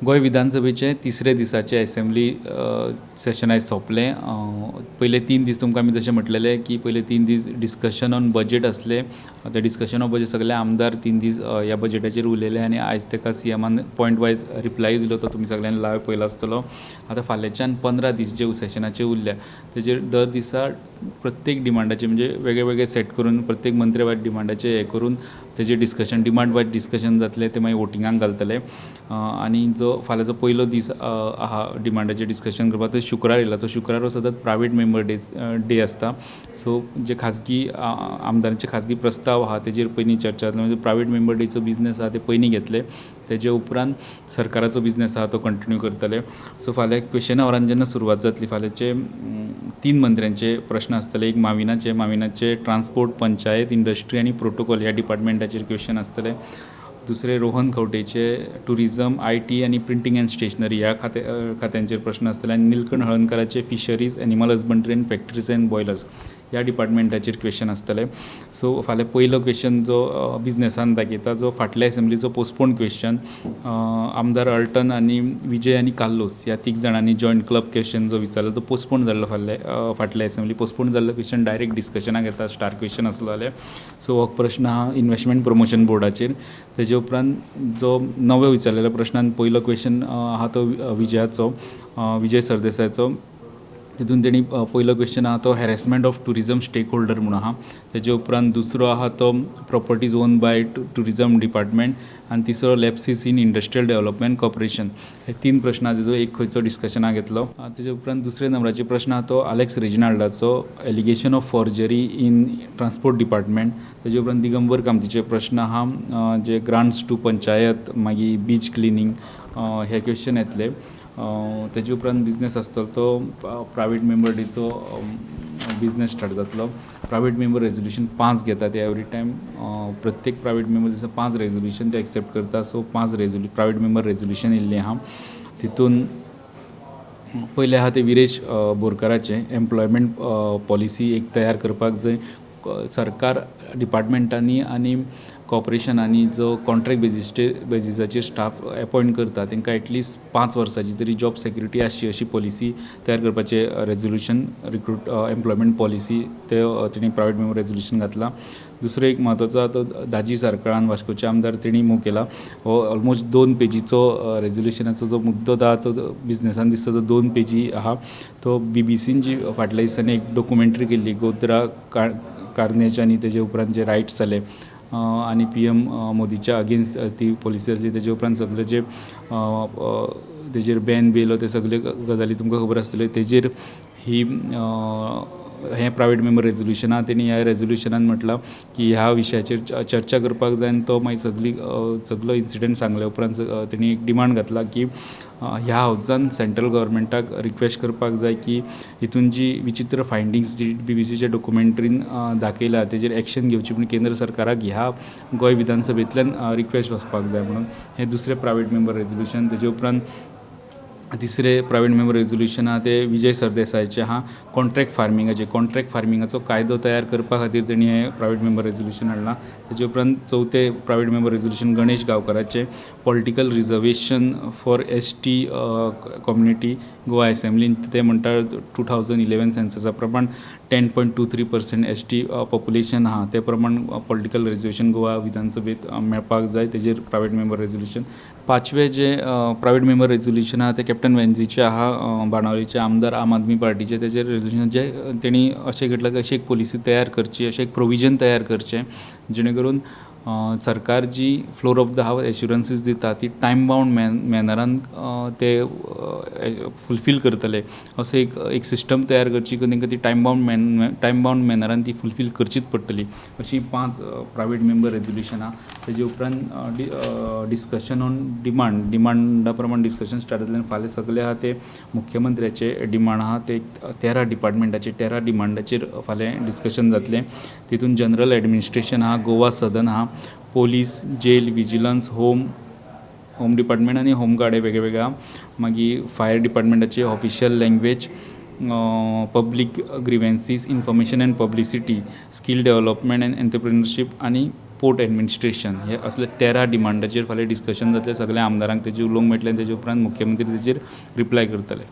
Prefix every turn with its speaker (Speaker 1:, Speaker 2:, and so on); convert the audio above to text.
Speaker 1: गोंय विधानसभेचे तिसरे दिसाचे असेंब्ली सेशन आयज सोंपलें. पयले 3 दीस तुमकां आमी जशें म्हटलेलें की पयले 3 दीस डिस्कशन ऑन बजेट आसलें. ते डिस्कशन ऑन बजेट सगळे आमदार 3 दीस ह्या बजेटाचेर उलयले आनी आयज ताका सीएमान पॉयंट वायज रिप्लाय दिलो. तो तुमी सगळ्यांनी लायव्ह पयलो आसतलो. आतां फाल्यांच्यान 15 दीस जे सेशनाचे उरल्या तेजेर दर दिसा प्रत्येक डिमांडाचे म्हणजे वेगळे वेगळे सेट करून प्रत्येक मंत्री वायज डिमांडाचे हे करून तेजेर डिस्कशन डिमांड वायज डिस्कशन जातलें. ते मागीर वोटिंगाक घालतले. आनी जो फाल्यांचो पयलो दीस आहा डिमांडाचेर डिस्कशन करपाक तो शुक्रार येयला. तो शुक्रार सदांच प्रायवेट मेंबर डे आसता. सो जे खाजगी आमदारांचे खाजगी प्रस्ताव आहा तेजेर पयलीं चर्चा जातली. म्हणजे प्रायवेट मेंबर डेचो बिझनेस आहा ते पयलीं घेतले. तेजे उपरांत सरकाराचो बिझनेस आहा तो कंटिन्यू करतले. सो फाल्यां क्वेश्चन आवरान जेन्ना सुरवात जातली फाल्यांचे 3 मंत्र्यांचे प्रश्न आसतले. एक माविनाचे ट्रान्सपोर्ट, पंचायत, इंडस्ट्री आनी प्रोटोकॉल ह्या डिपार्टमेंटाचेर क्वेश्चन आसतले. दुसरे रोहन खंवटेचे टुरिजम, IT आनी प्रिंटींग एंड स्टेशनरी ह्या खात्यांचेर प्रश्न आसतले. आनी निलकंठ हळर्णकाराचे fisheries, animal husbandry and factories and boilers ह्या डिपार्टमेंटाचेर क्वेश्चन आसतले. सो फाल्यां पयलो क्वेश्चन जो बिझनेसान दाखयता जो फाटल्या असेंब्लीचो पोस्टपोन क्वेश्चन आमदार अल्टन आनी विजय आनी काल्लोस ह्या 3 जाणांनी जॉयंट क्लब क्वेश्चन जो विचारलो तो पोस्टपोन जाल्लो फाटल्या असेंब्ली. पोस्टपोन जाल्लो क्वेश्चन डायरेक्ट डिस्कशनाक येता. स्टार क्वेश्चन आसलो जाल्यार. सो हो प्रश्न आहा इन्वेस्टमेंट प्रमोशन बोर्डाचेर. तेजे उपरांत जो नवो विचारलेल्या प्रश्नान पयलो क्वेश्चन आहा तो विजय सरदेसायचो. तितून तेणी पयलो क्वेश्चन आहा तो harassment of tourism stakeholder म्हणून आहा. तेजे उपरांत दुसरो आहा तो properties own by tourism department आनी तिसरो lapses in industrial development corporation. हे 3 प्रश्न आहा तेजो एक खंयचो डिस्कशनाक येतलो. तेजे उपरांत दुसरे नंबराचे प्रश्न आहा तो आलेक्स रेजिनाल्डाचो allegation of forgery in transport department. तेजे उपरांत दिगंबर कामतीचे प्रश्न आहा जे ग्रांट्स टू पंचायत मागीर बीच क्लिनींग हे क्वेश्चन येतले. तेजे उपरांत बिझनेस आसतलो तो प्रायवेट मेंबर डेचो बिझनेस स्टार्ट जातलो. प्रायवेट मेंबर रेजोल्युशन 5 घेता ते एवरी टायम. प्रत्येक प्रायवेट मेंबर दिसा 5 रेजोल्युशन ते एक्सेप्ट करता. सो 5 प्रायवेट मेंबर रेजोल्युशन येयल्लें आहा. तितून पयले आहा ते विरेश बोरकाराचे एम्प्लॉयमेंट पॉलिसी एक तयार करपाक जाय. सरकार डिपार्टमेंटांनी आनी कॉर्पोरेशनांनी जो कॉन्ट्रॅक्ट बेजिसाचेर स्टाफ अपॉयंट करता तांकां एटलिस्ट 5 वर्सांची तरी जॉब सेक्युरिटी आसची अशी पॉलिसी तयार करपाचे रेजोल्युशन एम्प्लॉयमेंट पॉलिसी ते तेणी प्रायवेट मेंबर रेजोल्युशन घातला. दुसरो एक म्हत्वाचो आहा तो दाजी सारकळान वास्कोचे आमदार तेणी मूव केला. हो ऑलमोस्ट 2 पेजीचो रेजोल्युशनाचो जो मुद्दो आहा तो बिझनेसान दिसता तो 2 पेजी आहा. तो BBCन जी फाटल्या दिसांनी एक डॉक्युमेंटरी केल्ली गोद्रा कार्नेज आनी तेजे उपरांत जे रायट्स जाले आनी PM मोदीच्या अगेन्स्ट ती पॉलिसी आसली. तेजे उपरांत सगळे जे तेजेर बॅन बेलो ते सगळे गजाली तुमकां खबर आसतल्यो. तेजेर ही हें प्रायवेट मेंबर रेजोल्युशन आहा. तेणी ह्या रेजोल्युशनान म्हटलां की ह्या विशयाचेर चर्चा करपाक जाय आनी तो मागीर सगळो इन्सिडंट सांगल्या उपरांत तेणी एक डिमांड घातला की ह्या हावजान सेंट्रल गव्हर्मेंटाक रिक्वेस्ट करपाक जाय की हितून जी विचित्र फायंडिंग्स जी BBCच्या डॉक्युमेंटरीन दाखयल्या तेजेर एक्शन घेवची पूण केंद्र सरकाराक ह्या गोंय विधानसभेंतल्यान रिक्वेस्ट वचपाक जाय म्हणून हें दुसरें प्रायवेट मेंबर रेजोल्युशन. तेजे उपरांत तिसरे प्रायवेट मेंबर रेजोल्युशन आहा ते विजय सरदेसायचे आहा कॉन्ट्रॅक्ट फार्मिंगाचो कायदो तयार करपा खातीर तेणी हें प्रायवेट मेंबर रेजोल्युशन हाडलां. तेजे उपरांत चवथे प्रायवेट मेंबर रेजोल्युशन गणेश गांवकाराचें political reservation for ST community Goa असेंब्लीन ते म्हणटा 2011 सेन्ससा प्रमाण 10.23% ST पॉप्युलेशन आहा ते प्रमाण पॉलिटिकल रिजर्वेशन गोवा विधानसभेत मेळपाक जाय. तेजेर प्रायवेट मेंबर रेजोल्युशन. 5वें जे प्रायवेट मेंबर रेजोल्युशन आहा ते कॅप्टन वेन्झीचे आहा बाणावलेचे आमदार आम आदमी पार्टीचे. तेजेर रेजोल्युशन जे तेणी अशें घेतलां की अशी एक पॉलिसी तयार करची अशें एक प्रोविजन तयार करचें जेणे करून सरकार जी फ्लोर ऑफ द हावस एश्युरन्सीस दिता ती टायम बाउंड मॅनरान ते फुलफील करतले असो एक सिस्टम तयार करची की तांकां ती टायम बाउंड मॅनरान ती फुलफील करचीच पडटली अशी 5 प्रायवेट मेंबर रेजोल्युशनां. तेजे उपरांत डिस्कशन ऑन डिमांडा प्रमाण डिस्कशन स्टार्ट जातलें. फाल्यां सगळे आहा ते मुख्यमंत्र्याचे डिमांड आहा ते 13 डिपार्टमेंटाचे 13 डिमांडाचेर फाल्यां डिस्कशन जातलें. तितून जनरल एडमिनिस्ट्रेशन आहा, गोवा सदन आहा, police, jail, vigilance, home department आनी होम गार्ड हे वेगळे आहा. मागीर फायर डिपार्टमेंटाची official language, public grievances, information and publicity, skill development and entrepreneurship आनी पोर्ट एडमिनिस्ट्रेशन हे असले 13 डिमांडाचेर फाल्यां डिस्कशन जातलें. सगळ्या आमदारांक तेजेर उलोवंक मेळटलें. तेजे उपरांत मुख्यमंत्री तेजेर रिप्लाय करतले.